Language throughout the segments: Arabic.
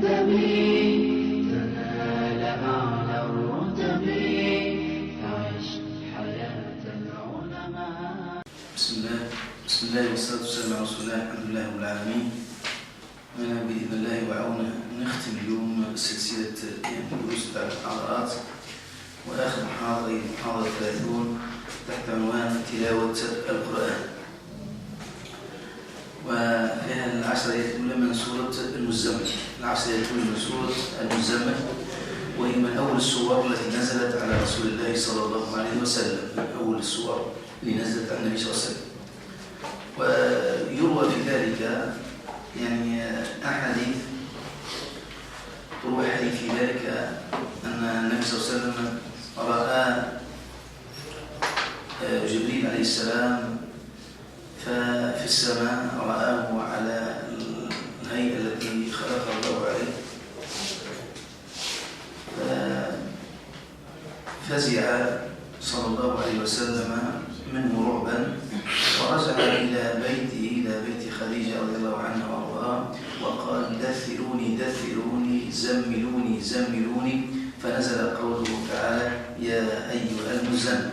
الندب تنال أعلى الرتب فعش حياة العلماء. بسم الله والصلاة والسلام على رسول الله. الحمد لله رب العالمين. بإذن الله وعونه نختم اليوم سلسلة دروس المحاضرات، وآخر محاضرة هي محاضرة 30 تحت عنوان تلاوة القرآن، وفيها العشرية الأولى من سورة المزمل. العشرية الأولى من سورة المزمل، وهي من أول السور التي نزلت على رسول الله صلى الله عليه وسلم، من أول السور اللي نزلت على النبي صلى الله عليه وسلم. ويروى في ذلك يعني أحاديث، تروى حديث في ذلك أن النبي صلى الله عليه وسلم رأى جبريل عليه السلام ففي السماء، رآه على الهيئة التي خلقها الله عليه، ففزع صلى الله عليه وسلم منه رعبا، ورجع إلى بيت خديجة رضي الله عنها وارضاها، وقال: دثروني دثروني، زملوني زملوني. فنزل قوله تعالى: يا أيها المزمل.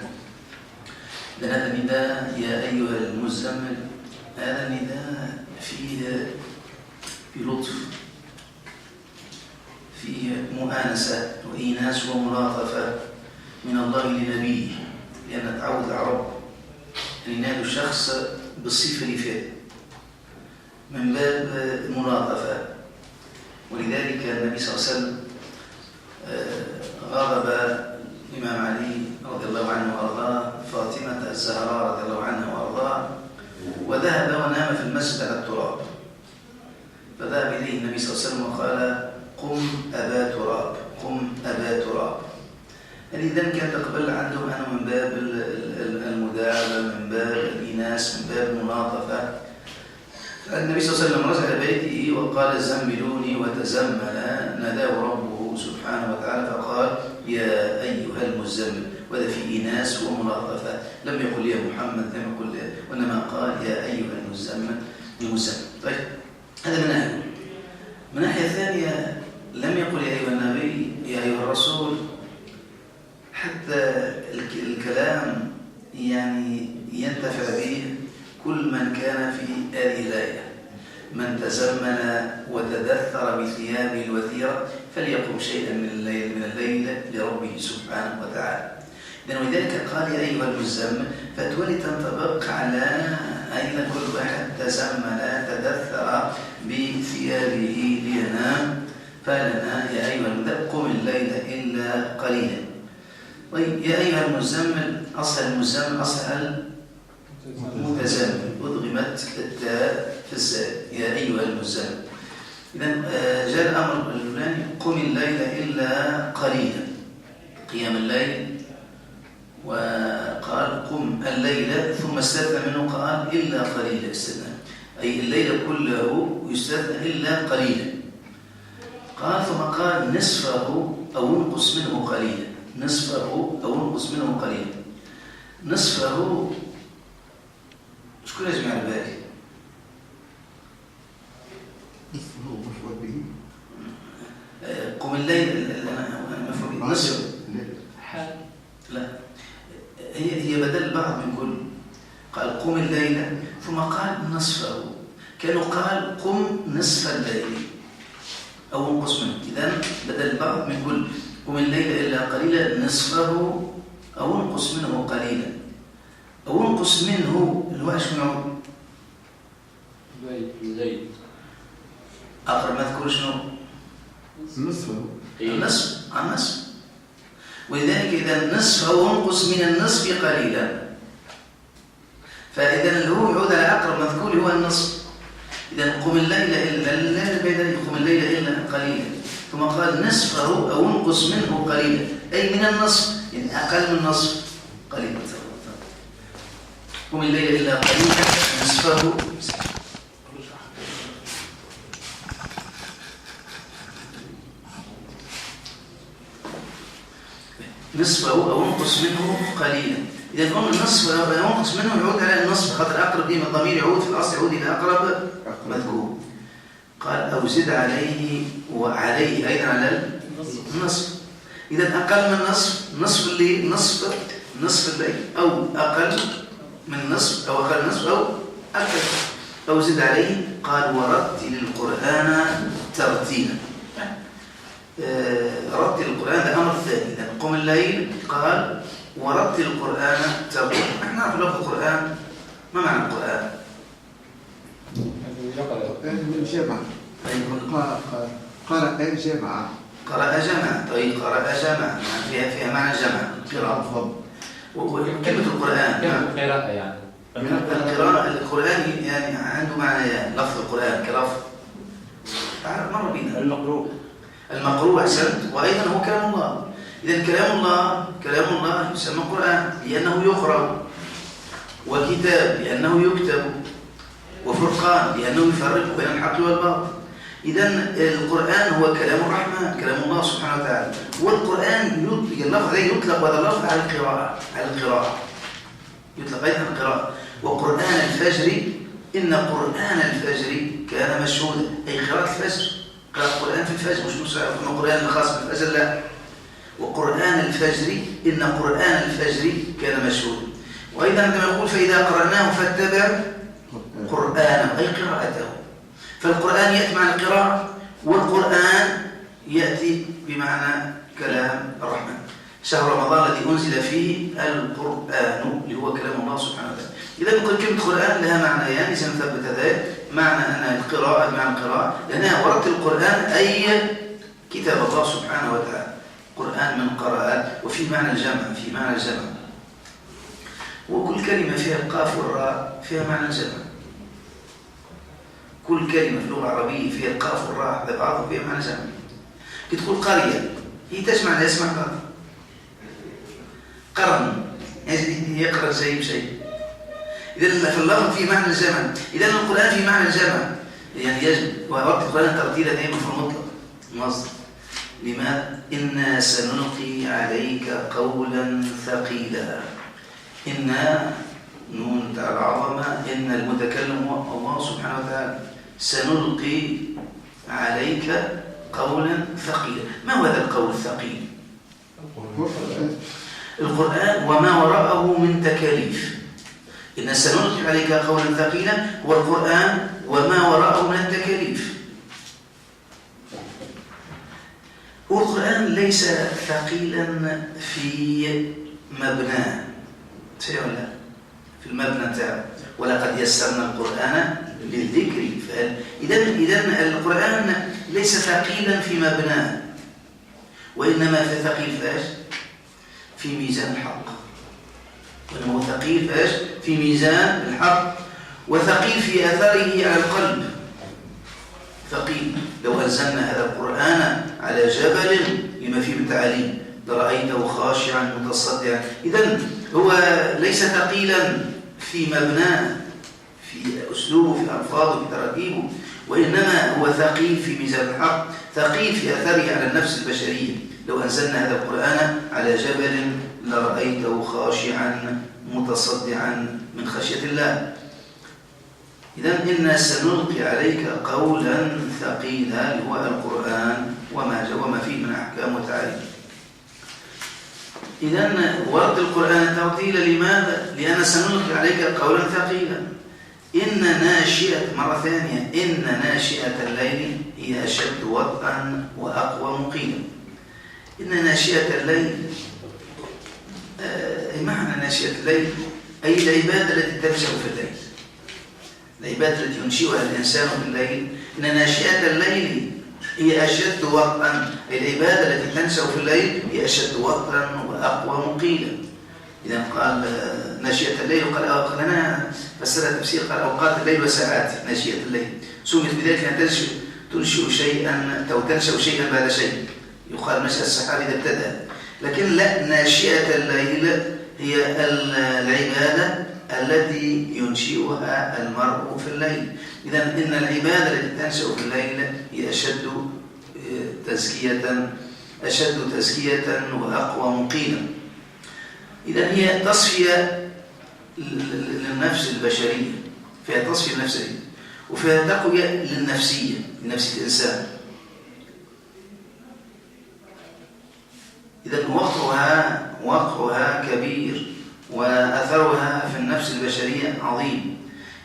لأن هذا النداء يا أيها المزمل، هذا النداء فيه لطف، فيه مؤانسة وإيناس وملاطفة من الله لنبيه، لأن تعود العرب أن ينادوا الشخص بالصفة اللي فيه من باب الملاطفة. ولذلك النبي صلى الله عليه وسلم غضب الإمام علي رضي الله عنه وأرضاه فاطمة الزهراء رضي الله عنها وأرضاه، وذهب ونام في المسجد على التراب. فذهب إليه النبي صلى الله عليه وسلم وقال: قم أبا تراب، قم أبا تراب. إذن كان تقبل عندهم أنه من باب المداعبة، من باب الإناس، من باب الملاطفة. النبي صلى الله عليه وسلم رجع إلى بيته وقال: زملوني، وتزمل. ناداه ربه سبحانه وتعالى فقال: يا أيها المزمل. وهذا في إناس وملاطفة، لم يقل يا محمد، لم يقل وإنما قال: يا أيها المزمل. طيب، هذا من ناحية. من ناحية ثانية لم يقل يا أيها النبي، يا أيها الرسول، حتى الكلام يعني ينتفع به كل من كان في هذه الآية: من تزمل وتدثر بثيابه الوثيرة فليقم شيئا من الليل لربه سبحانه وتعالى. ولذلك قال يا أيها المزمل، فتولي تنطبق على أين كل واحد تزمل تدثر بثيابه لينام، فلنا يا أيها المزمل قم الليل إلا قليلا. طيب، يا أيها المزمل، أصل المزمل أصل المتزمل، أدغمت التاء في الزاء، يا أيها المزمل. إذن جاء الأمر الفلاني: قم الليل إلا قليلا، قيام الليل، وقال قم الليل، ثم استثنى منه قال إلا قليلا، استثنى أي الليل كله يستثنى إلا قليلا. قال ثم قال نصفه أو انقص منه قليلا، نصفه أو انقص منه قليلا. نصفه شكون يجمع الباقي؟ نصفه مفعول به. قم الليل مفعول به. نصف لا، هي بدل بعض من كل. قال قم الليل ثم قال نصفه، كانوا قال قم نصف الليل أو انقص منه. إذن بدل بعض من كل: قم الليل إلا قليلا، نصفه أو انقص منه قليلا. أو انقص منه الواش منه الليل أقرب مذكور شنو؟ نصفه، النصف عن نصف. ولذلك إذا نصفه وانقص من النصف قليلا، فإذا اللي هو يعود على أقرب مذكور هو النصف. إذا قم الليل إلا قم الليل إلا قليلا، ثم قال نصفه أو انقص منه قليلا، أي من النصف، يعني أقل من النصف قليلا. قم الليل إلا قليلا، نصفه نصفه أو انقص منه قليلا. إذا قلنا النصف أو ينقص منه يعود على النصف، خاطر أقرب ديما الضمير يعود في الأصل يعود إلى أقرب مذكور. قال أو زد عليه وعليه أيضا على النصف. إذا أقل من نصف الليل، نصف الليل، أو أقل من نصف، أو أقل من نصف، أو أكثر، أو زد عليه. قال ورتل القرآن ترتيلا. رتل القرآن ده أمر ثاني. إذا قم الليل قال ورتل القرآن ترتيلا. نحن نعرف لفظ القرآن. ما معنى القرآن؟ من جمع. قرأ جمع. قرأ جمع. طيب قرأ جمع فيها معنى الجمع قراءة. وكلمة القرآن قراءة يعني القرآن يعني عنده معنى لفظ القرآن كلفظ مر بنا المقروء أحسنت، وأيضا هو كلام الله. إذا كلام الله يسمى قرآن لأنه يقرأ، وكتاب لأنه يكتب، وفرقان لأنه يفرق بين الحق والباطل. إذن القرآن هو كلام الرحمن، كلام الله سبحانه وتعالى. والقرآن اللفظ ده يطلق هذا اللفظ على القراءة يطلق أيضا على القراءة. وقرآن الفجر إن قرآن الفجر كان مشهودا، أي قراءة الفجر، قراءة القرآن في الفجر، مش قرآن الخاص بالفجر لا. وقرآن الفجر إن قرآن الفجر كان مشهودا. وأيضا عندما يقول فإذا قرأناه فاتبع قرآنه أي قراءته. فالقرآن يأتي معنى القراءة، والقرآن يأتي بمعنى كلام الرحمن. شهر رمضان الذي أنزل فيه القرآن اللي هو كلام الله سبحانه وتعالى. إذا نقول كلمة قرآن لها معنيان سنثبت ذلك. معنى أن القراءة بمعنى القراءة لأنها ورد القرآن أي كتاب الله سبحانه وتعالى. قرآن من قراءات، وفي معنى الجمع، وكل كلمة فيها القاف والراء فيها معنى الجمع. كل كلمة في اللغة العربية فيها القاف والراء بعضهم فيها معنى جمع. تقول قرية هي تجمع لا يسمع قرن يقرأ شيء. إذا في اللفظ في معنى الجمع. إذا القرآن في معنى الجمع يعني يجب وورد القرآن ترتيلا دائما في المطلق مصدر. لماذا؟ إنا سنلقي عليك قولا ثقيلا. إنا نون تعالى العظمة، إن المتكلم هو الله سبحانه وتعالى. سنلقي عليك قولا ثقيلا. ما هو هذا القول الثقيل؟ القرآن وما وراءه من تكاليف. إن سنلقي عليك قولا ثقيلا هو القرآن وما وراءه من التكاليف. والقرآن ليس ثقيلا في مبناه، ولا في المبنى تاعه، ولقد يسرنا القرآن للذكر. إذن القرآن ليس ثقيلا في مبناه، وإنما ثقيل في ميزان الحق. وإنما هو ثقيل في ميزان الحق، وثقيل في أثره على القلب. ثقيل لو أنزلنا هذا القرآن على جبل لما فيه من تعاليم لرأيته خاشعا متصدعا. إذن هو ليس ثقيلا في مبناه، في أسلوبه، في ألفاظه، في تركيبه، وإنما هو ثقيل في ميزان الحق، ثقيل في أثره على النفس البشرية. لو أنزلنا هذا القرآن على جبل لرأيته خاشعا متصدعا من خشية الله. إذن إنا سنلقي عليك قولا ثقيلا هو القرآن وما فيه من أحكام وتعاليم. إذن ورد القرآن ترتيلا. لماذا؟ لأن سنلقي عليك قولا ثقيلا. مرة ثانية إن ناشئة الليل هي أشد وطئا وأقوى مقيلا. إن ناشئة الليل معنى ناشئة الليل أي العبادة التي تنشأ في الليل، العبادة التي ينشئها الإنسان في الليل. إن ناشئة الليل هي أشد وطئا، العبادة التي تنشأ في الليل هي أشد وطئا وأقوى مقيلا. إذا قال ناشئة الليل قال لنا فسر تفسير قال أوقات الليل وساعات ناشئة الليل. سميت بذلك أن تنشئ شيئا أو تنشأ شيئا بعد شيء، يقال نشأ السحاب إذا ابتدأ. لكن لا، ناشئة الليل هي العبادة التي ينشئها المرء في الليل. إذا إن العبادة التي تنشأ في الليل هي أشد تزكية وأقوى مقيلا. إذا هي تصفية للنفس البشرية، فيها تصفية نفسية. وفيها تقوية للنفسية، لنفس الإنسان. إذا وقعها كبير وأثرها في النفس البشرية عظيم.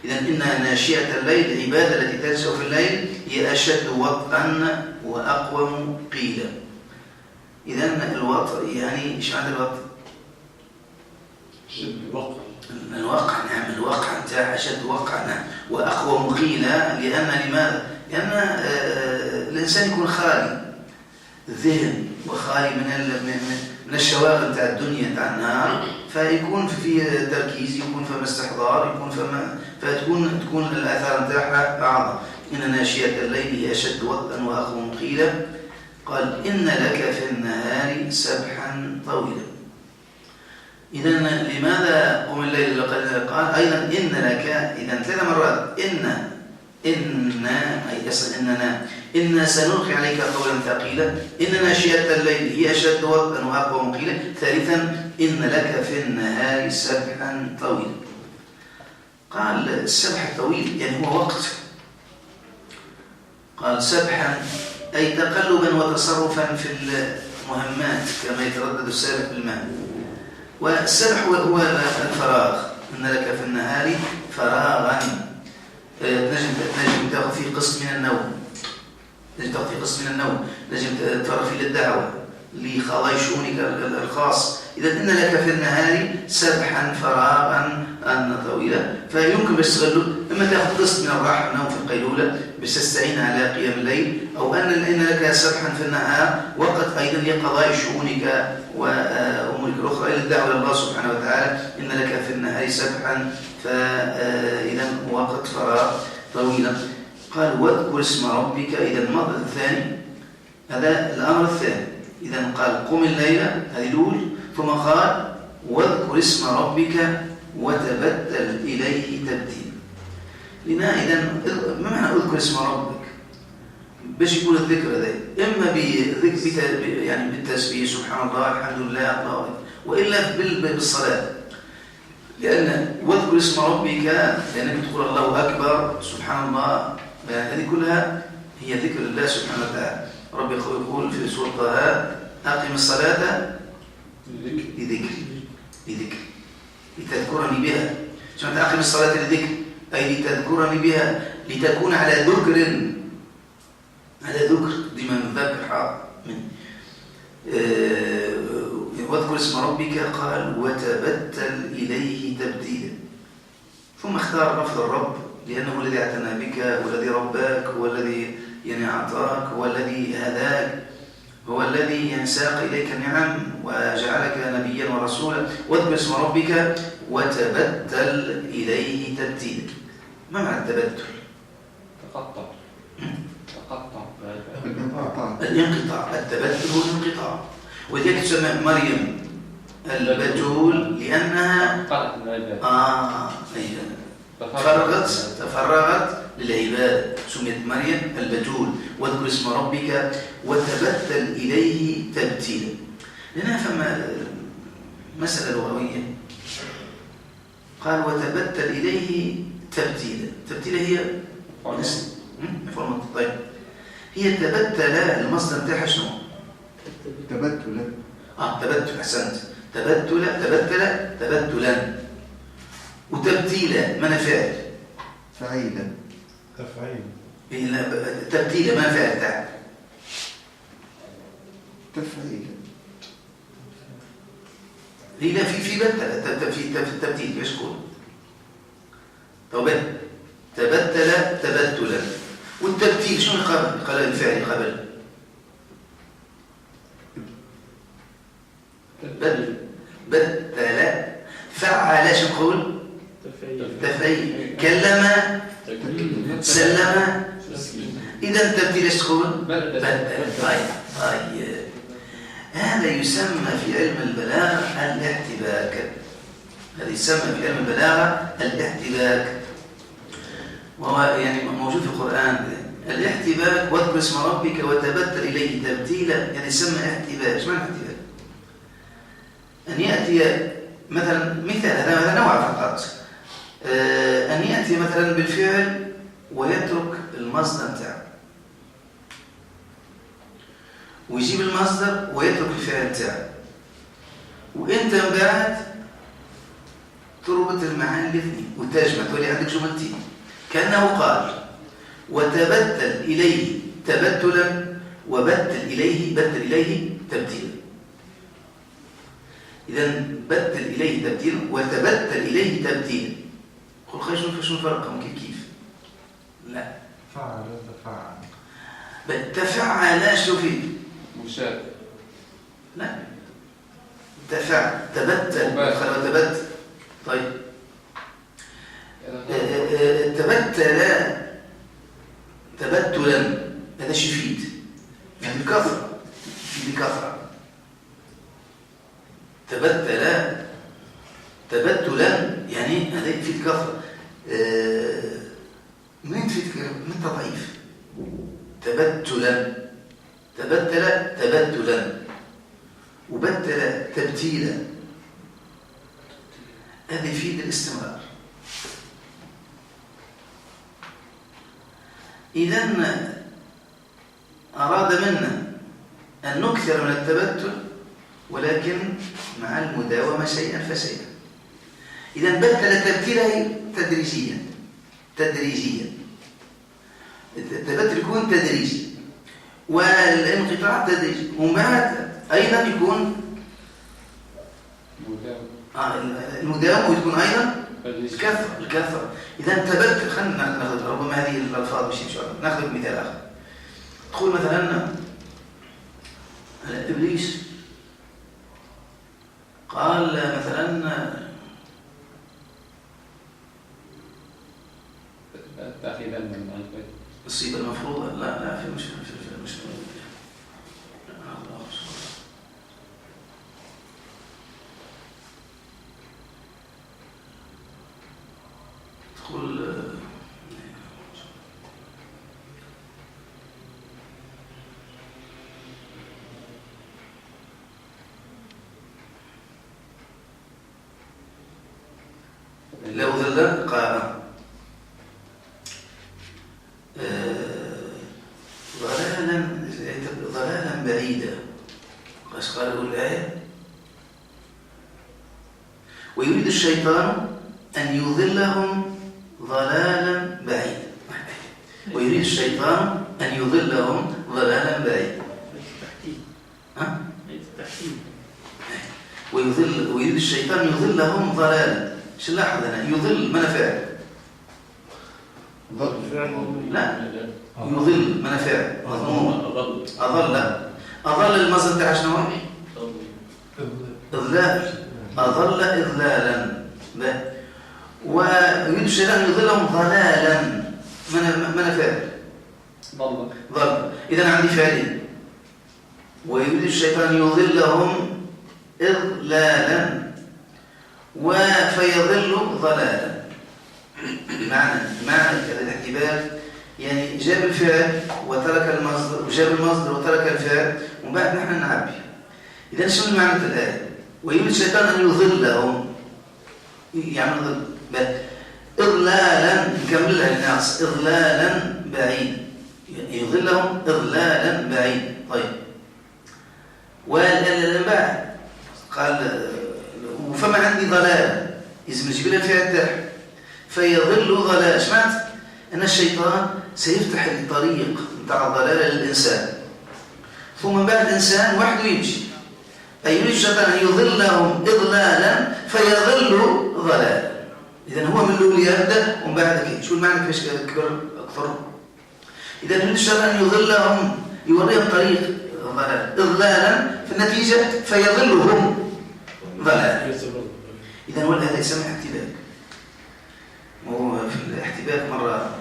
إذا إن ناشئة الليل، العبادة التي تنشأ في الليل، هي أشد وطئا وأقوم قيلا. إذا الوطء يعني إيش معنى الوطء؟ الوقع. نعم، الوقع نتاع أشد وقع. نعم، وأقوم قيلا. لماذا؟ لأن الإنسان يكون خالي الذهن وخالي من الشواغل نتاع الدنيا نتاع النهار، فيكون في تركيز، يكون فما استحضار، فتكون الآثار نتاعها أعظم. إن ناشئة الليل هي أشد وطئا وأقوم قيلا. قال إن لك في النهار سبحا طويلا. إذا لماذا قم الليل قال أيضا إن لك، إذا 3 مرات أي أصل إننا سنلقي عليك قولا ثقيلا. إن ناشئة الليل هي أشد وطئا وأقوم قيلا. ثالثا إن لك في النهار سبحا طويلا. قال السبح الطويل يعني هو وقت. قال سبحا أي تقلبا وتصرفا في المهمات كما يتردد السابح بالماء. والسبح هو الفراغ. إن لك في النهار فراغا، نجم تأخذ فيه قسط من النوم، نجم تفرغ فيه للدعوة، لقضاء شؤونك الخاص. إذا إن لك في النهار سبحا فراغا طويلا، فيمكن باش تستغلوا. إما تأخذ قسط من الراحة، النوم في القيلولة باش تستعين على قيام الليل، أو إن لك سبحا في النهار وقت أيضا لقضاء شؤونك وأمورك الأخرى إلى الدعوة إلى الله سبحانه وتعالى. إن لك في النهار سبحا، فإذا وقت فراغ طويلا. قال واذكر اسم ربك. إذا المرة الثاني، هذا الأمر الثاني. إذا قال قم الليل، هذه الأولى، ثم قال واذكر اسم ربك وتبتل إليه تبتيلا. لنا إذا ما معنى اذكر اسم ربك؟ باش يكون الذكر هذا إما بذكر يعني بالتسبيح سبحان الله الحمد لله الله أكبر، وإلا بالصلاة. لأن واذكر اسم ربك لأنك تقول الله أكبر سبحان الله، هذه كلها هي ذكر الله سبحانه وتعالى. ربي يقول في سورة طه أقم الصلاة لذكر لتذكرني بها. شو أقم الصلاة لذكر أي لتذكرني بها، لتكون على ذكر دي من ذكر من واذكر اسم ربك. قال وتبتل إليه تبتيلا. ثم اختار لفظ الرب لأنه الذي اعتنى بك، والذي رباك، هو الذي يعني أعطاك، هو الذي هداك، هو الذي يعني ساق إليك النعم وجعلك نبيا ورسولا. واذكر اسم ربك وتبتل إليه تبتيلا. ما معنى التبتل؟ تقطع الانقطاع. التبتل هو الانقطاع، ولذلك تسمى مريم البتول لأنها تفرغت للعبادة، سميت مريم البتول. واذكر اسم ربك وتبتل إليه تبتيلا. لنا فما مسألة لغوية. قال وتبتل إليه تبتيلا. تبتيلا هي مفعول. طيب هي تبتل المصدر بتاعها شنو؟ تبتلا. تبتل، أحسنت. تبتلا. وتبتيلا من فعل؟ فعيلا. تبتيلا من فعل تاع؟ تفعيلا. هنا في بتل في التبتيل ايش تقول؟ توبه تبتلا. والتبتيل شنو قال الفعل قبل؟ بتل فعل. شنو نقول؟ تفعيل. كلم سلم. اذا التبتيل ايش تقول؟ بدل. طيب هذا يسمى في علم البلاغه الاحتباك. هذا يسمى في علم البلاغه الاحتباك، وهو يعني موجود في القرآن. الاحتباك واذكر اسم ربك وتبتل إليه تبتيلا، يعني يسمى احتباك. ايش معنى احتباك؟ أن يأتي مثلا، مثال هذا نوع فقط، أن يأتي مثلا بالفعل ويترك المصدر بتاعه، ويجيب المصدر ويترك الفعل بتاعه، وانت من بعد تربط المعاني الاثنين وتجمع، تولي عندك جملتين. كأنه قال وتبتل إليه تبتلا وبتل إليه تبتيلا. إذا بتل إليه تبتيلا وتبتل إليه تبتيلا. قل خير شنو فرقهم كيف؟ لا فعل تفعل تفعل شو فيه؟ مشابه. لا تفعل تبتل وتبتل. طيب تبتلا هذا شيء يفيد يعني بكثرة، بكثرة. تبتلا يعني هذا يفيد كثرة. من تفيد من تضعيف. تبتلا تبتلا وبتل تبتيلا، هذا يفيد الاستمرار. إذن أراد منا أن نكثر من التبتل ولكن مع المداومة شيئا فشيئا. إذن بتل تبتيلا تدريجيا. التبتل يكون تدريجي والانقطاع تدريجي، ومن بعد أيضا يكون المداومة وتكون أيضا الكثرة. إذا تبتل، خلينا ناخذ ربما هذه الألفاظ مش إن شاء الله. ناخذ مثال آخر. تقول مثلا إبليس قال مثلا تأخيذا من الصيغة المفروضة. لا في مشكلة تقول لو ظل قال ضلالا بعيدا. قال الآية ويريد الشيطان أن يضلهم ضلالا بعيدا. ويريد الشيطان أن يضلهم ضلالا بعيدا. ويريد الشيطان يضلهم ضلالا. شو لاحظ هنا؟ يضل من فعل؟ لا يضل من فعل مضمون. أضل المصدر تاع شنو؟ إضلال. أضل إضلالا. ويريد الشيطان يضلهم ضلالا من فعل؟ ضل. إذا عندي فعلين. ويريد الشيطان يضلهم إضلالا فيضل ضلالا. معنى الاحتمال يعني جاب الفعل وترك المصدر، وجاب المصدر وترك الفعل، ومن بعد نحن نعبي. إذا شنو معنى الآية؟ ويريد الشيطان أن يضلهم، يعني إضلالا، نكملها للناس، إضلالا بعيد، يضلهم إضلالا بعيد. طيب بعد قال وفما عندي ضلال، إذا نجيب لها الفعل تاعها فيضل ضلال. سمعت أن الشيطان سيفتح الطريق بتاع الضلال للإنسان، ثم من بعد الإنسان وحده يمشي. أي يريد الشيطان أن يضلهم إضلالا فيضل ضلالا. إذن هو من الأول يبدأ ومن بعد كده. شو المعنى كيفاش كبر أكثر؟ إذن يريد الشيطان أن يضلهم، يوريهم طريق ضلال إضلالا، في النتيجة فيضلهم ضلالا. إذن هو هذا يسمى احتباك. وهو في الاحتباك مرة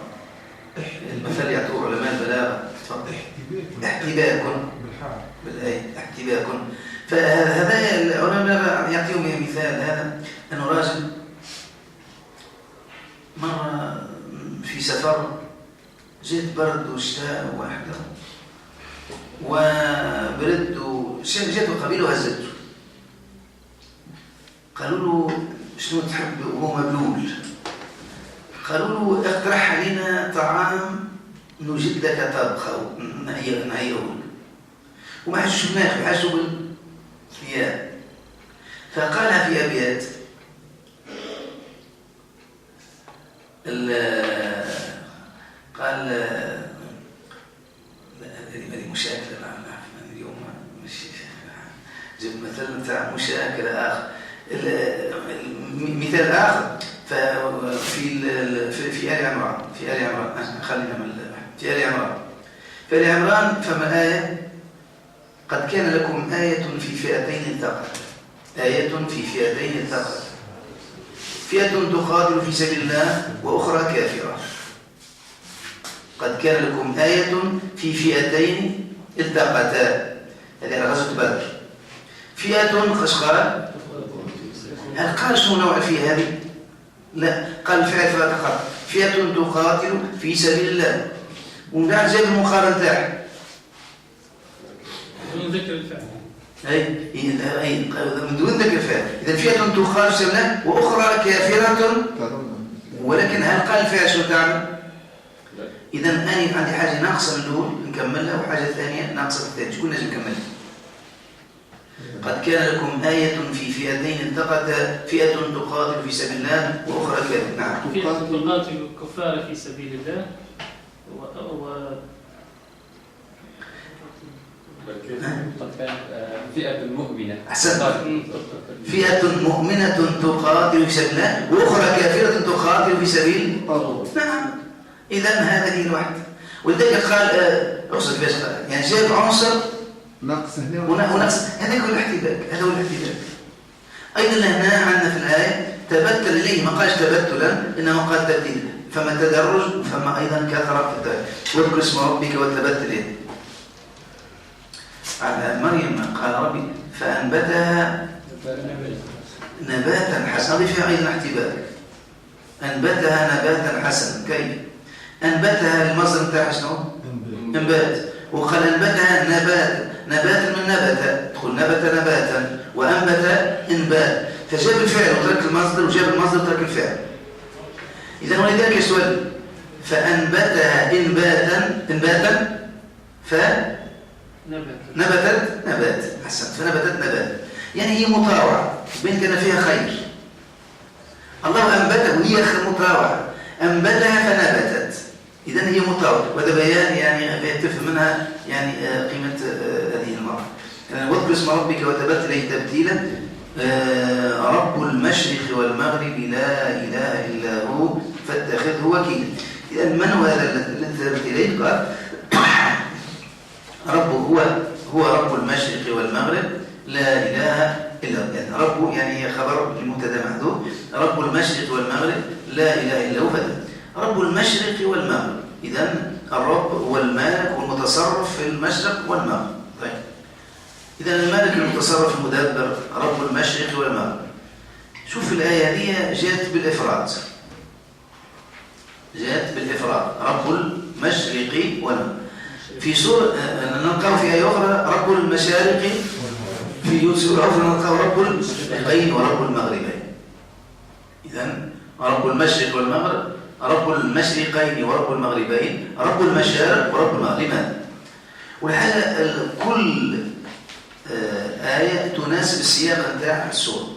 المثل يعطوه علماء البلاغة احتباك بالآية احتباك. فهذا العلماء يعطيهم مثال هذا، أنه راجل مرة في سفر جيت برد وشتاء واحدة وبرد جاته قبيله وهزته. قالوا له شنو تحب وهو مبلول؟ قالوا له اقترح علينا طعام نجد لك طبخ أو نهيه وما حدش شفناه حاجه بالثياب، فقالها في أبيات قال هذه مشاكلة اليوم مش جبت مثل بتاع مشاكلة آخر. مثال آخر في آل عمران خلينا من في آل عمران فما آية قد كان لكم آية في فئتين التقتا فئة تقاتل في سبيل الله وأخرى كافرة. قد كان لكم آية في فئتين التقتا، هذه على غزوة بدر. فئة خش قال، هل قال شنو نوع فيها هذه؟ لا، قال فئة فقط، فئة تقاتل في سبيل الله، ومن بعد جاب المقارنة تاعها بدون ذكر الفعل. أي من دون ذكر الفعل. إذا فئة تقاتل في سبيل الله وأخرى كافرة، ولكن هل قال الفعل شو تعمل؟ إذا أنا عندي حاجة ناقصة من الأول نكملها، وحاجة ثانية ناقصة الثانية، شكون نجم نكملها؟ قد كان لكم آية في فئتين التقتا فئة تقاتل في سبيل الله وأخرى كافرة. نعم. فئة تقاتل الكفار في سبيل الله قد كانت فئة مؤمنة. أحسنت. فئة مؤمنة تقاتل في سبيل الله وأخرى كافرة تقاتل في سبيل الله. نعم. إذا هذا هي الوحدة. ولذلك قال أقصد باش قال يعني جاب عنصر نقص هنا ونقص، هذا هو الاحتباك. أيضا هنا عندنا في الآية تبتل إليه، ما قالش تبتلا إنما قال تبتيل، فما تدرج وفما أيضا كثرة في التبتل. واذكر اسم ربك وتبتل إليه. على مريم قال ربي فأنبتها نباتا حسنا، هذه فيها أيضا احتباك. أنبتها نباتا حسنا، كيف؟ أنبتها المصدر بتاعها شنو؟ انبات. وقال أنبتها نبات من نبت، تقول نبت نباتا وأنبت إنبات، فجاب الفعل وترك المصدر وجاب المصدر وترك الفعل. إذا ولذلك السؤال فأنبتها إنباتا نبتت نبات. حسن، فنبتت نبات يعني هي مطاوعة، بين كان فيها خير. الله أنبته وهي مطاوعة، أنبتها فنبتت، إذن هي مطاوعة. وهذا بيان يعني تفهم منها يعني قيمة هذه المرة. واذكر اسم ربك وتبتل إليه تبتيلا رب المشرق والمغرب لا إله إلا هو فاتخذه وكيلا. إذن من هو هذا الذي تبتل إليه؟ قال رب هو رب المشرق والمغرب لا إله إلا هو. يعني رب يعني هي خبر المبتدا محذوف، رب المشرق والمغرب لا إله إلا هو. رب المشرق والمغرب، إذن الرب هو المالك والمتصرف في المشرق والمغرب. طيب، إذن المالك المتصرف المدبر رب المشرق والمغرب. شوف الآية هذه جاءت بالإفراد رب المشرق والمغرب. في سورة نلقاه في آية أخرى رب المشارق، في سورة أخرى نلقاه رب المشرقين ورب المغربين. إذن رب المشرق والمغرب، رب المشرقين ورب المغربين، رب المشارق ورب المغربين. ولهذا كل آية تناسب السياق بتاع السورة.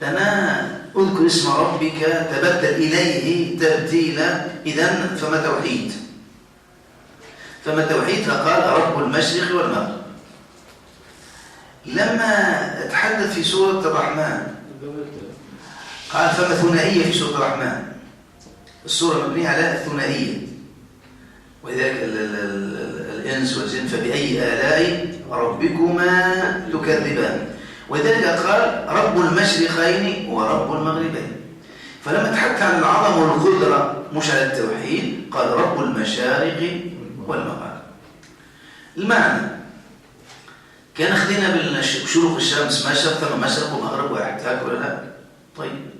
أنا أذكر اسم ربك تبتل إليه تبتيلا، إذن فما توحيد. فقال رب المشرق والمغرب. لما تحدث في سورة الرحمن قال فما ثنائية في سورة الرحمن. السورة مبنية على الثنائية، ولذلك الإنس والجن فبأي آلاء ربكما تكذبان. ولذلك قال رب المشرقين ورب المغربين. فلما تحدث عن العظمة والقدرة مش على التوحيد قال رب المشارق والمغارب. المعنى كان خذينا بشروق الشمس مشرق، ثم مشرق ومغرب واحد، هكذا ولا لا؟ طيب،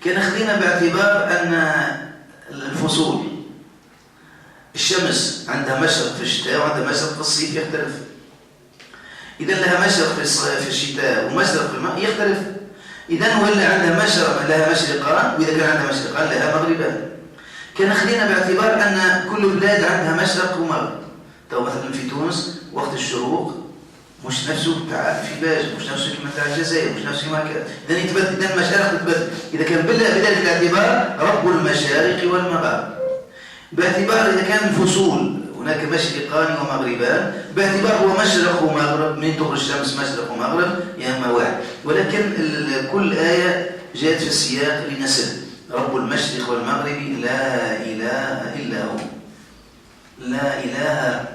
كان خذينا باعتبار أن الفصول الشمس عندها مشرق في الشتاء وعندها مشرق في الصيف يختلف. إذا لها مشرق في الشتاء ومشرق في الماء يختلف. إذا ولا عندها لها مشرقان، وإذا كان عندها مشرقان لها مغربان. كان خلينا باعتبار أن كل بلاد عندها مشرق ومغرب. تو مثلا في تونس وقت الشروق مش نفسه تاع في باج، مش نفسه كما تاع الجزائر، مش نفسه كما كان. إذا يتبدل، إذا المشارق تتبدل. إذا كان بذلك الاعتبار رب المشارق والمغارب. باعتبار إذا كان الفصول هناك مشرقان ومغربان، باعتبار هو مشرق ومغرب، من تغرب الشمس مشرق ومغرب يا اما واحد. ولكن كل آية جاءت في السياق لنسب رب المشرق والمغرب لا إله إلا هو، لا إله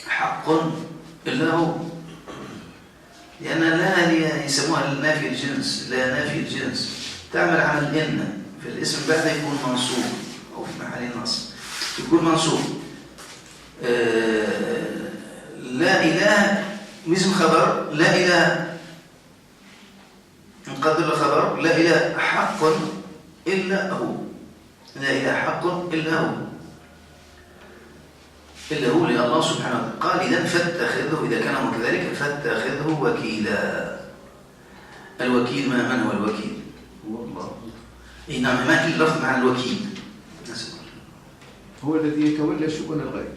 حق إلا هو. لأن لا يسموها نافي الجنس، لا نافي الجنس تعمل عمل إن في الاسم بعد يكون منصوب أو في محل نصب يكون منصوب. لا إله اسم خبر، لا إله نقدر الخبر لا إله حق إلا هو، لا إله حق إلا هو، إلا هو لله سبحانه وتعالى. قال إذن فاتخذه، إذا كان كذلك فاتخذه وكيلا. الوكيل من هو الوكيل؟ هو الله. إيه نعم، ما كل لفظ مع الوكيل، هو الذي يتولى شؤون الغير.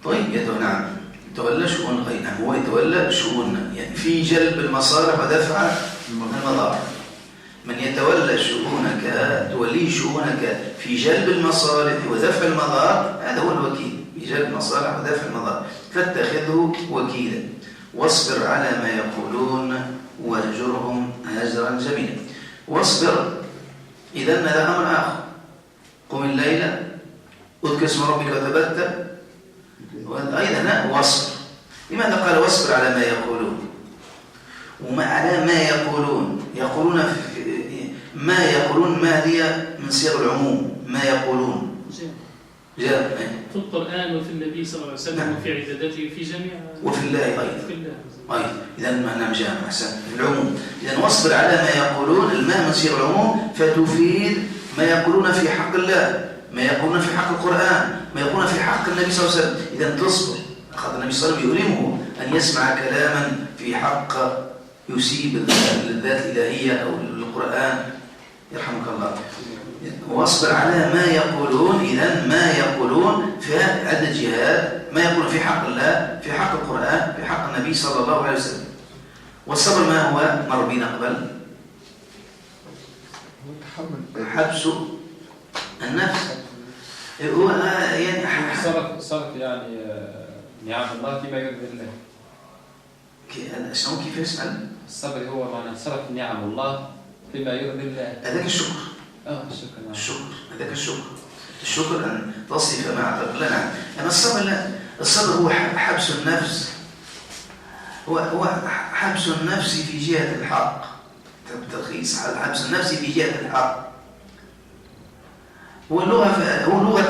طيب نعم، يتولى شؤون الغير. نعم، هو يتولى شؤوننا، يعني في جلب المصالح ودفع المضار. من يتولى شؤونك توليه شؤونك في جلب المصالح ودفع المضار، هذا هو الوكيل، في جلب المصالح ودفع المضار. فاتخذه وكيلا واصبر على ما يقولون واهجرهم هجرا جميلا. واصبر إذن هذا أمر آخر. قم الليل اذكر اسم ربك وتبتل، أيضا واصبر. لماذا قال واصبر على ما يقولون؟ وما على ما يقولون، يقولون ما يقولون، ما هي من صيغ العموم، ما يقولون جاء في القرآن وفي النبي صلى الله عليه وسلم وفي عبادته في جميع، وفي الله أيضا. في الله أيضا. إذا نعم جاء أحسن في العموم. إذا واصبر على ما يقولون، الماء من صيغ العموم فتفيد ما يقولون في حق الله، ما يقولون في حق القرآن، ما يقولون في حق النبي صلى الله عليه وسلم. إذا تصبر. أخذ النبي صلى الله عليه وسلم يؤلمه أن يسمع كلاما في حق يسيب الذات الإلهية أو القرآن، يرحمك الله. واصبر على ما يقولون. إذا ما يقولون في عدة جهات، ما يقولون في حق الله، في حق القرآن، في حق النبي صلى الله عليه وسلم. والصبر ما هو مر بنا قبل؟ حبس النفس. هو يعني صرف يعني نعم الله فيما يرضي الله. شنو كيف يسأل؟ الصبر هو معنى صرف نعم الله فيما يرضي الله. هذاك الشكر. الشكر. نعم. الشكر، هذاك الشكر. الشكر أن تصف مع الله. نعم. أما الصبر لا. الصبر هو حبس النفس. هو حبس النفس في جهة الحق. تلخيص حبس النفس في جهة الحق. هو لغة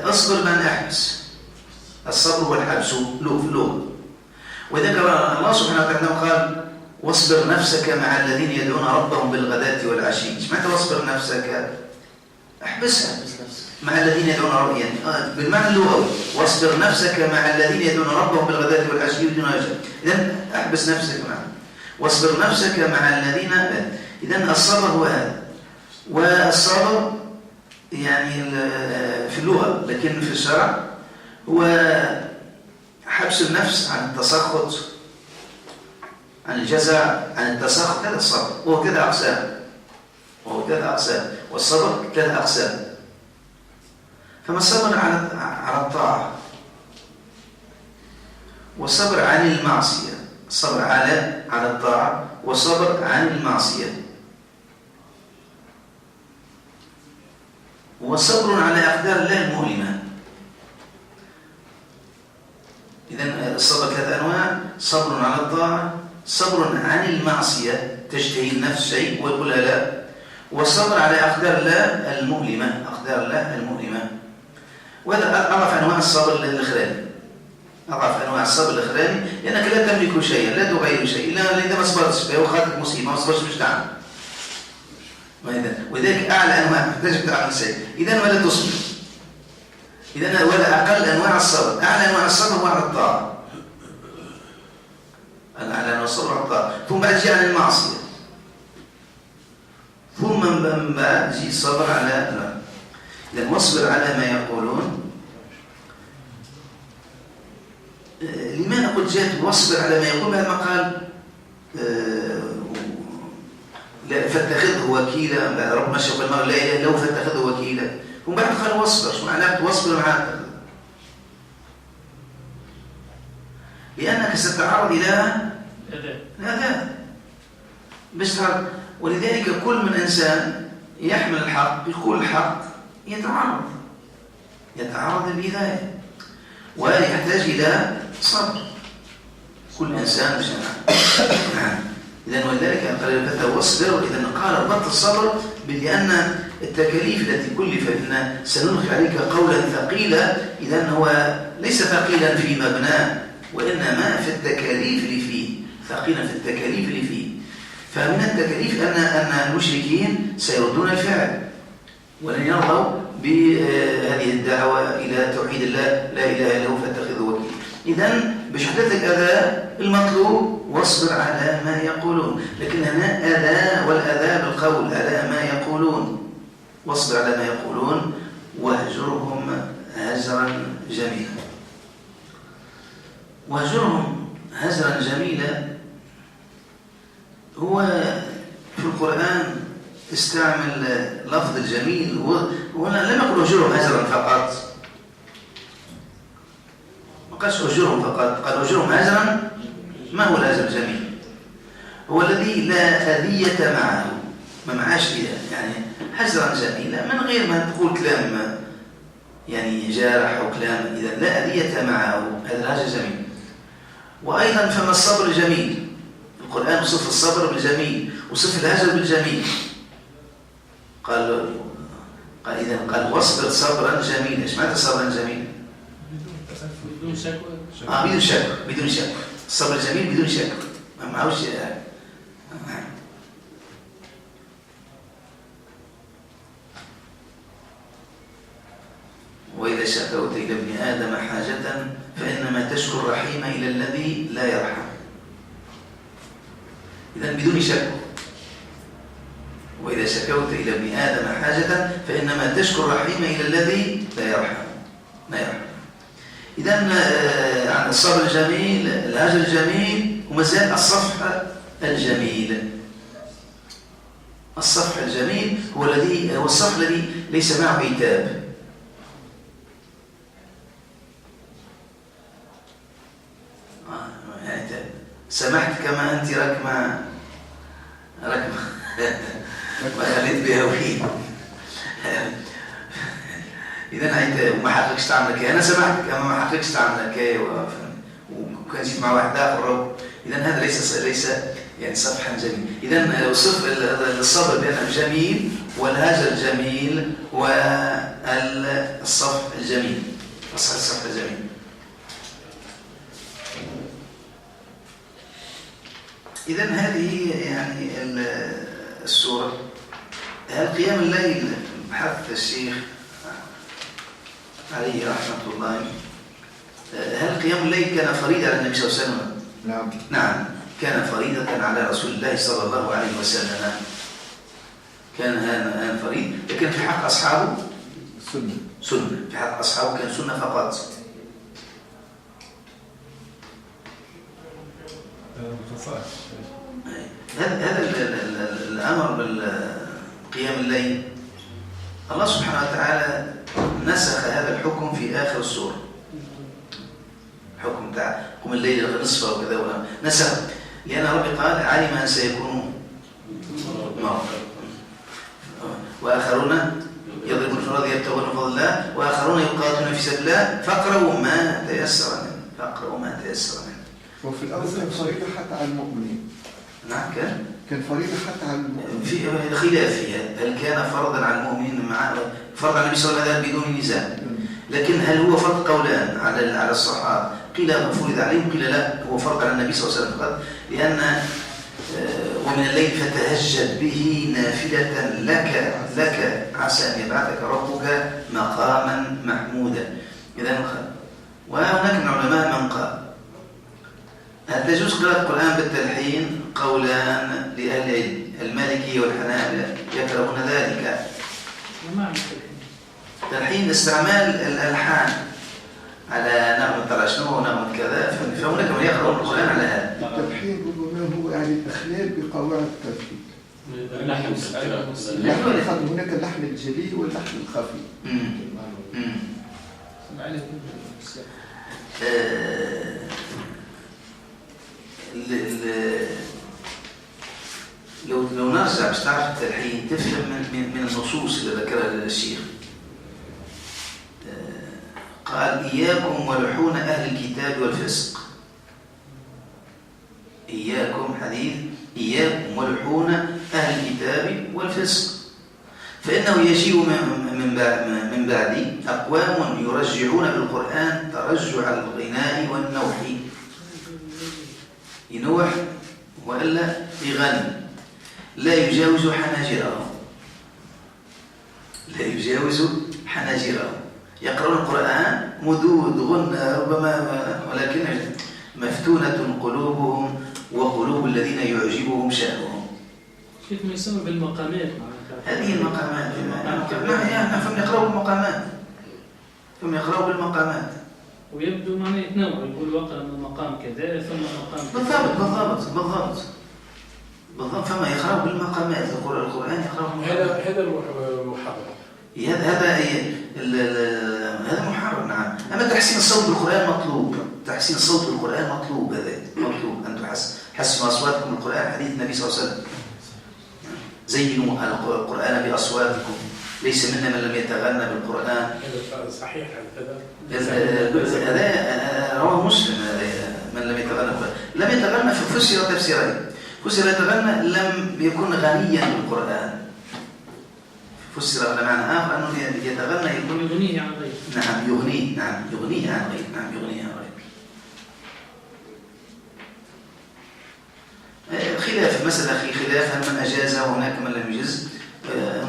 أصبر من أحبس. الصبر هو الحبس لغة. وذكر الله سبحانه وتعالى قال واصبر نفسك مع الذين يدعون ربهم بالغداة والعشي. معنى واصبر نفسك؟ احبسها مع الذين يدعون ربهم، يعني بالمعنى اللغوي واصبر نفسك مع الذين يدعون ربهم بالغداة والعشي يريدون وجهه. إذن احبس نفسك معه. واصبر نفسك مع الذين. إذن الصبر هو هذا. والصبر يعني في اللغة، لكن في الشرع هو حبس النفس عن التسخط، عن الجزع، عن التسخط. هذا الصبر. وهو كذا أقسام. والصبر كذا أقسام. فما الصبر على الطاعة، والصبر عن المعصية. الصبر على الطاعة، والصبر عن المعصية. وصبر على أقدار الله المؤلمة. إذن الصبر ثلاثة أنواع: صبر على الطاعة، صبر عن المعصية تشتهي النفس شيء ويقولها لا، والصبر على أقدار الله المؤلمة. أقدار الله المؤلمة. وهذا أضعف أنواع الصبر الأخراني. أضعف أنواع الصبر الأخراني، لأنك لا تملك شيئا، لا تغير شيء، إذا ما صبرتش به وخاطك مصيبة ما صبرتش مش تعمل. وذلك أعلى أنواع تجب تعمل شيء. إذا ولا تصبر. إذا ولا أقل أنواع الصبر. أعلى أنواع الصبر هو على الطاعة. أعلى أنواع الصبر على الطاعة. ثم بعد جاء عن المعصية. ثم من بعد يجي الصبر على إذا واصبر على ما يقولون. لماذا قلت جاءت واصبر على ما يقول بعد ما قال فاتخذه وكيلا؟ بعد ربنا شوف المرء لا إله إلا هو فاتخذه وكيلا، وبعد قال واصبر. شو معناه واصبر معك؟ لأنك ستتعرض إلى الأذى باش تعرض. ولذلك كل من إنسان يحمل الحق بكل الحق يتعرض للإذاية ويحتاج إلى صبر. كل إنسان مش إذن ولذلك قال الفتى واصبر. إذن قال ضبط الصبر لأن التكاليف التي كلف إن سنلقي عليك قولا ثقيلا، إذن هو ليس ثقيلا في مبناه وإنما في التكاليف اللي فيه، ثقيلا في التكاليف اللي فيه. فمن التكاليف أن المشركين سيردون الفعل ولن يرضوا بهذه الدعوة إلى توحيد الله لا إله إلا هو فاتخذه وكيلا. إذن بشدة الأذى المطلوب واصبر على ما يقولون، لكن هنا أذى والأذى بالقول على ما يقولون. واصبر على ما يقولون واهجرهم هجرا جميلا. واهجرهم هجرا جميلا هو في القرآن استعمل لفظ الجميل، وهنا لم يقل اهجرهم هجرا فقط، ما قالش اهجرهم فقط، قال اهجرهم هجرا. ما هو الهجر الجميل؟ هو الذي لا أذية معه، ما معاش يعني هجرا جميلا من غير ما تقول كلام يعني جارح أو كلام، إذا لا أذية معه، هذا الهجر جميل. وأيضا فما الصبر الجميل، القرآن وصف الصبر بالجميل وصف الهجر بالجميل. قال إذا قال واصبر صبرا جميلا. ايش معنى صبرا جميلا؟ بدون شكوى. بدون شكوى. الصبر الجميل بدون شكوى، ما معهوش. وإذا شكوت إلى ابن آدم حاجة فإنما تشكو الرحيم إلى الذي لا يرحم. إذن بدون شكوى. وإذا شكوت إلى ابن آدم حاجة فإنما تشكو الرحيم إلى الذي لا يرحم. إذن عن الصبر الجميل، الهجر الجميل، ومازال الصفح الجميل. الصفح الجميل هو الصفح الذي ليس معه عتاب. سمحت كما أنت ركمة ما خليت بها وين. إذا عتاب وما حقكش تعمل كي. أنا سمحت كما ما حقكش تعمل كي وكان جيت مع واحد آخر. إذا هذا ليس يعني صفحا جميل. إذا وصف الصبر بأنه جميل والهجر جميل والصفح الجميل. الصفح الجميل. إذا هذه يعني السورة. هل قيام الليل بحث الشيخ عليه رحمة الله، هل قيام الليل كان فريضة على النبي صلى الله عليه وسلم؟ نعم كان فريضة على رسول الله صلى الله عليه وسلم. كان فريضة، لكن في حق أصحابه سنة. في حق أصحابه كان سنة فقط. هذا الأمر بالقيام الليل الله سبحانه وتعالى نسخ هذا الحكم في آخر السورة. الحكم تاع قم الليل نصفه وكذا نسخ، لأن ربي قال علم أن سيكون مرضى وآخرون يضربون في الأرض يبتغون فضل الله وآخرون يقاتلون في سبيل الله فاقرؤوا ما تيسر منه. وفي الأول كان فريضة حتى على المؤمنين. نعم كان فريضة حتى على المؤمنين. في خلاف فيها، هل كان فرضا على المؤمنين مع فرض على النبي صلى الله عليه وسلم بدون نزاع، لكن هل هو فرض؟ قولان على الصحابة، قيل فرض عليهم قيل لا هو فرض على النبي صلى الله عليه وسلم فقط، لأن ومن الليل فتهجد به نافلة لك عسى أن يبعثك ربك مقاما محمودا. وهناك من العلماء من قال هل تجوز قراءة القرآن بالتلحين؟ قولان لأهل العلم. المالكية والحنابلة يكرهون ذلك. وما عندك الحين. تلحين استعمال الألحان على نغمة ترى شنو ونغمة كذا، فهناك من يقرأون القرآن على هذا. التلحين ربما هو يعني الإخلال بقواعد التلحين. اللحن هناك اللحن الجلي واللحن الخفي. لو نرجع باش تعرف التلحين تفهم من النصوص اللي ذكرها الشيخ. قال إياكم ولحون أهل الكتاب والفسق. إياكم حديث إياكم ولحون أهل الكتاب والفسق، فإنه يجيء من بعد أقوام يرجعون بالقرآن ترجع الغناء والنوح. ينوح وإلا يغني، لا يجاوز حناجرهم، لا يجاوز حناجرهم. يقرؤون القرآن مدود غنى ربما، ولكن مفتونة قلوبهم وقلوب الذين يعجبهم شأنهم. كيف ما يسمى بالمقامات؟ هذه المقامات. فهم يقرأوا بالمقامات، ثم يقرأوا بالمقامات. ويبدو معناه يتنوع، يقول وقرأ من مقام كذا ثم مقام كذا. بالضبط. فما يقرأوا بالمقامات. القرآن يقرأوا هذا المحرم. هذا محرم. نعم. أما تحسين الصوت بالقرآن مطلوب. تحسين الصوت بالقرآن مطلوب. هذا مطلوب أن تحسنوا أصواتكم بالقرآن. حديث النبي صلى الله عليه وسلم زينوا القرآن بأصواتكم، ليس منا من لم يتغنى بالقرآن. هذا صحيح. هذا رواه مسلم. من لم يتغنى بالقرآن لم يتغنى. ففسر تفسيرين. فسر يتغنى لم يكن غنيا بالقرآن، فسر على معنى آخر أنه يتغنى يكون يغنيه عن غيره. نعم يغنيه عن غيره. خلاف مسألة خلاف هل من أجازها وهناك من لم يجز.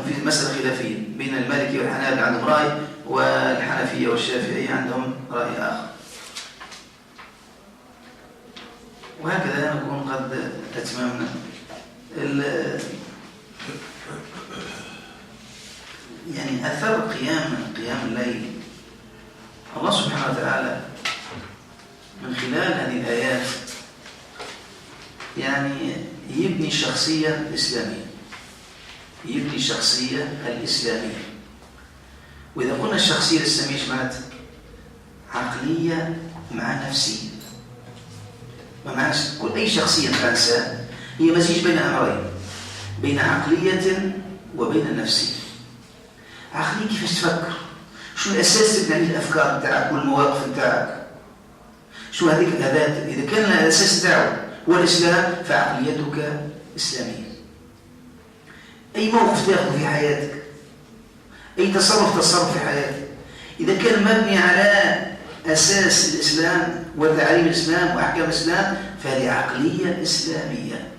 في مسألة خلافية بين المالكي والحنابلة عندهم رأي، والحنفية والشافعية عندهم رأي آخر. وهكذا نكون قد أتممنا يعني أثر قيام الليل. الله سبحانه وتعالى من خلال هذه الآيات يعني يبني الشخصية الإسلامية. وإذا قلنا الشخصية الإسلامية معناتها عقلية مع نفسية. ما معناش كل أي شخصية إنسان هي مزيج بين أمرين، بين عقلية وبين نفسية. عقلية كيفاش تفكر، شو الأساس تبني عليه الأفكار بتاعك والمواقف بتاعك، شو هذيك الأداة. إذا كان الأساس بتاعه هو الإسلام فعقليتك إسلامية. أي موقف تأخذ في حياتك، أي تصرف في حياتك، إذا كان مبني على أساس الإسلام وتعاليم الإسلام وأحكام الإسلام فهذه عقلية إسلامية.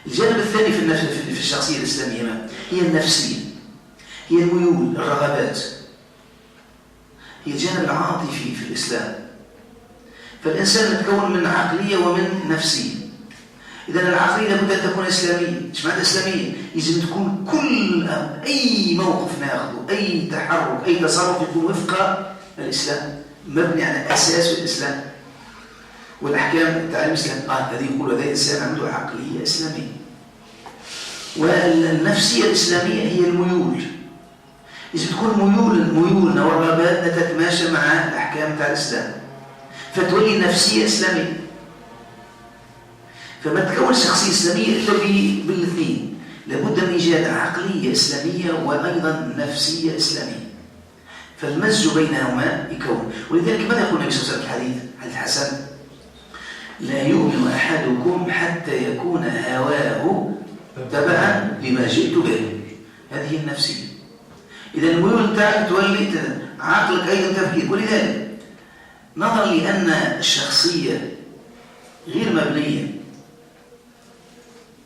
الجانب الثاني في الشخصية الإسلامية هي النفسية، هي الميول، الرغبات، هي الجانب العاطفي في الإسلام. فالإنسان يتكون من عقلية ومن نفسية. إذا العقلية لابد أن تكون إسلامية. إيش معنى إسلامية؟ يجب تكون كل أي موقف ناخذه، أي تحرك، أي تصرف يكون وفق الإسلام، مبني على أساس الإسلام والأحكام تعاليم الإسلام. هذه يقول هذا الإنسان عنده عقلية إسلامية. والنفسية الإسلامية هي الميول. يجب تكون ميولنا والرغبات تتماشى مع الأحكام تاع الإسلام فتولي نفسية إسلامية. فما تكون شخصية إسلامية إلا بالاثنين، لابد من إيجاد عقلية إسلامية وأيضا نفسية إسلامية، فالمزج بينهما يكون. ولذلك ماذا يقول النبي صلى الله عليه وسلم في الحديث الحسن؟ لا يؤمن أحدكم حتى يكون هواه تبعا لما جئت به. هذه النفسية. إذا الميول بتاعك تولي عقلك أيضا تفكير. ولذلك نظرا لأن الشخصية غير مبنية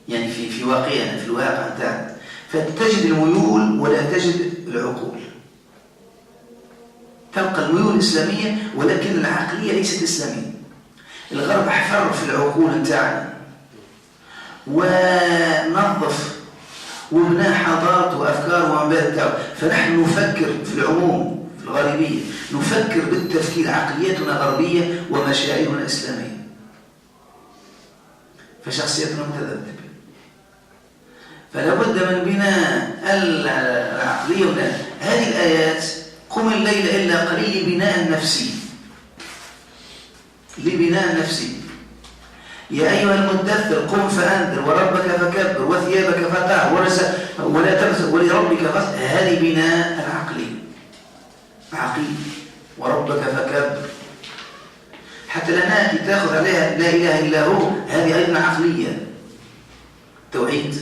يعني في واقعنا، في الواقع بتاعنا، فتجد الميول ولا تجد العقول. تلقى الميول الإسلامية ولكن العقلية ليست إسلامية. الغرب أحفر في العقول بتاعنا ونظف وبناء حضارته وأفكاره ومبادئ بتاعه. فنحن نفكر في العموم، في الغالبية نفكر بالتفكير، عقليتنا غربية ومشاعرنا إسلامية، فشخصيتنا متذبذبة. فلا بد من بناء العقلية. هذه الآيات قم الليل إلا قليل لبناء نفسي، لبناء نفسي. يا أيها المدثر قم فأنذر وربك فكبر وثيابك فطهر ولا تبذل ولربك فاصبر. هذه بناء العقل، عقيد وربك فكبر. حتى لا نأتي تأخذ عليها لا إله إلا هو، هذه أيضا عقلية، توحيد.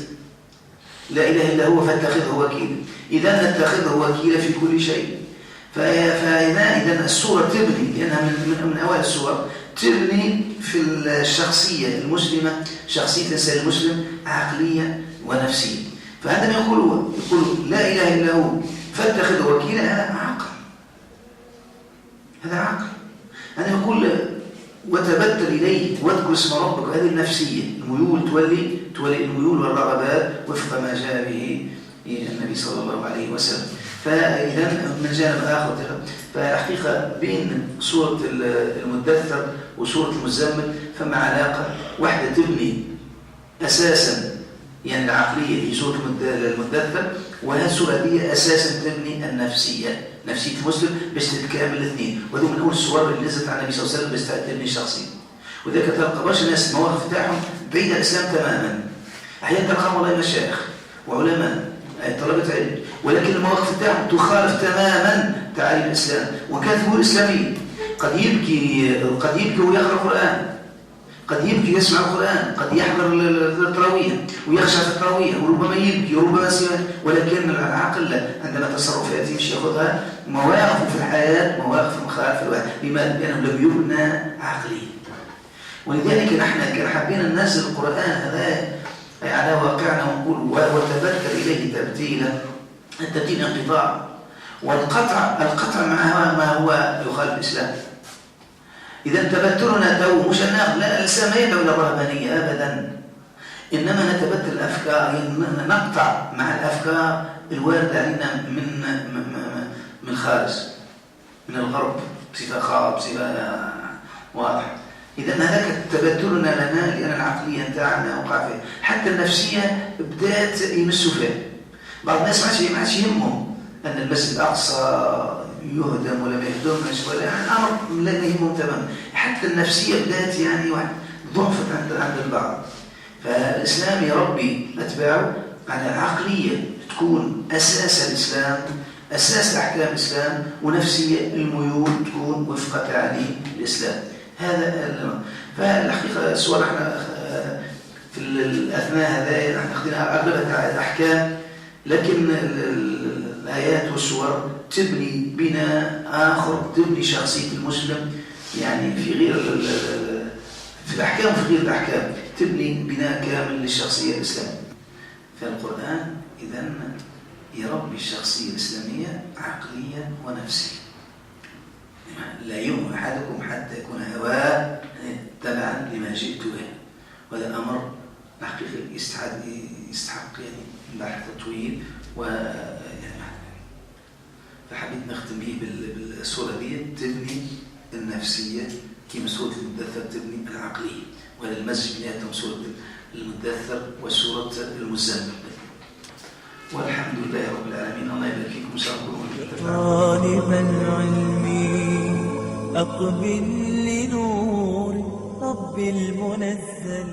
لا إله إلا هو فاتخذه وكيلا، إذا نتخذه وكيلا في كل شيء. فإذا السورة تبني، لأنها من أوائل السور، تبني في الشخصية المسلمة، شخصية الإنسان المسلم عقلية ونفسية. فعندما يقول لا إله إلا هو فاتخذه وكيلا، هذا عقل، هذا عقل. عندما يقول وتبتل إليه واذكر اسم ربك، هذه النفسية، الميول تولي الميول والرغبات وفق ما جاء به النبي صلى الله عليه وسلم. فإذا من جانب آخر، فحقيقة بين سورة المدثر وسورة المزمل فما علاقة. واحدة تبني أساسا يعني العقلية في سورة المدثر، وهذه السورة دي أساسا تبني النفسية، نفسية المسلم باش تتكامل الاثنين. وهذو من أول السور اللي نزلت على النبي صلى الله عليه وسلم باش تبني شخصية. وذلك تلقى برشا ناس المواقف بتاعهم بعيد عن الإسلام تماما. أحيانا تلقاهم والله مشايخ وعلماء طلبة علم، ولكن المواقف بتاعهم تخالف تماما تعاليم الإسلام وكاتبه الإسلامي. قد يبكي ويقرأ القرآن، قد يبكي يسمع القرآن، قد يحضر التراويح ويخشع في التراويح، وربما يبكي وربما يسمع، ولكن العقل عندما تصرفات يمشي ياخذها مواقف في الحياة، مواقف مخالفة الواحد. لماذا؟ لأنه لم يبنى عقليا. ولذلك نحن كان حابين ننزل القرآن هذا على واقعنا ونقول وتبتل إليه تبتيلا. التبتيل انقطاع، والقطع معها ما هو يخالف الإسلام. إذا تبتلنا تو مش لا الإسلام لا يدعو إلى الرهبانية أبدا، إنما نتبتل الأفكار، يعني نقطع مع الأفكار الواردة علينا من خارج، من الغرب بصفة خاصة، بصفة واضحة. إذا هذاك تبتلنا لنا، لأن العقلية نتاعنا وقع فيها. حتى النفسية بدأت يمسوا فيها. بعض الناس ما عادش يهمهم أن المسجد الأقصى يهدم ولا ما يهدمش، ولا أمر لا يهمهم تماما. حتى النفسية بدأت يعني ضعفت عند البعض. فالإسلام يربي أتباعه على عقلية تكون أساس الإسلام، أساس أحكام الإسلام، ونفسية الميول تكون وفق تعاليم الإسلام. هذا فالحقيقة السور احنا في الأثناء هذا احنا أخذنا أغلبها الأحكام، لكن الآيات والسور تبني بناء آخر، تبني شخصية المسلم يعني في غير في الأحكام وفي غير الأحكام، تبني بناء كامل للشخصية الإسلامية. فالقرآن إذن يربي الشخصية الإسلامية عقليا ونفسيا. لا يؤمن أحدكم حتى يكون هواه تبعا لما جئت به. وهذا الأمر حقيقي يستحق يعني بحث طويل فحبيت نختم به بالسورة دي تبني النفسية كما سورة المدثر تبني العقلية. وهذا المزج بيناتهم سورة المدثر وسورة المزمل. والحمد لله رب العالمين. الله يبارك فيكم وسلامكم. طالب العلم أقبل لنور رب المنزل.